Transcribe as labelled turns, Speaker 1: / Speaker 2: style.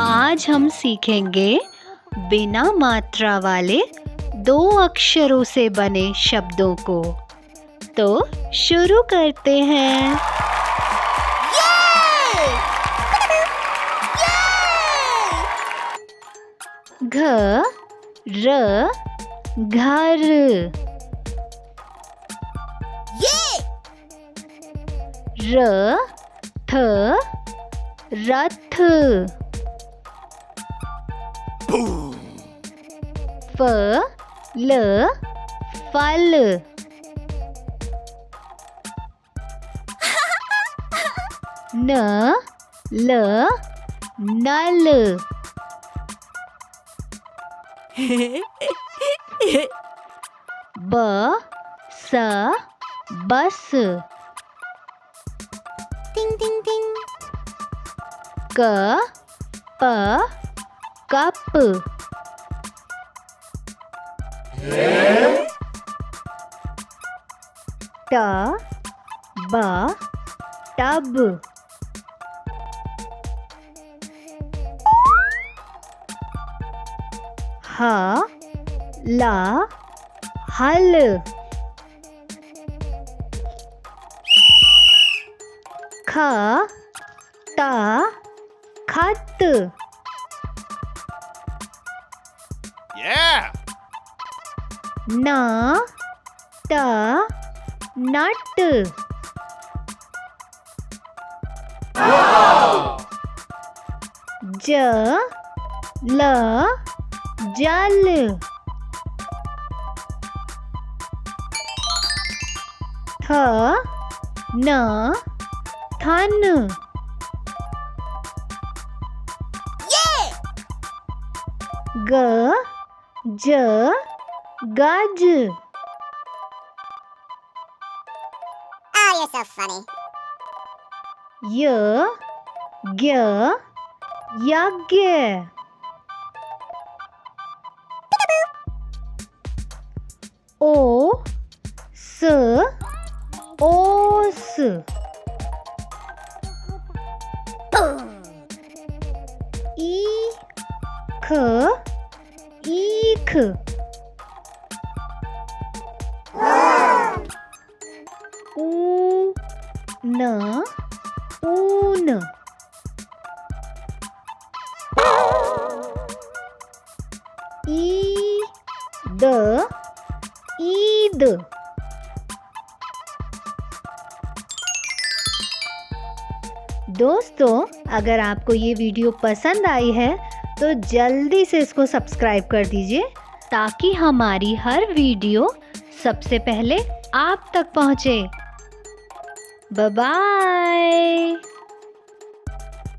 Speaker 1: आज हम सीखेंगे बिना मात्रा वाले 2 अक्षरों से बने शब्दों को। तो शुरू करते हैं। घ र घर, र थ रथ, फ ल फल, न ल नल, ब स बस, क प कप, ट ब टब, ह ला हल, ख त खत, न त नट, ज ल जल, थ न थन, ग ज गज।
Speaker 2: Oh, you're so funny.
Speaker 1: य ज्ञ यज्ञ, ओ स ओस, ई ख ईख, ऊ न ऊन, ई द ईद। दोस्तों, अगर आपको ये वीडियो पसंद आई है तो जल्दी से इसको सब्सक्राइब कर दीजिए ताकि हमारी हर वीडियो सबसे पहले आप तक पहुंचे। Bye bye.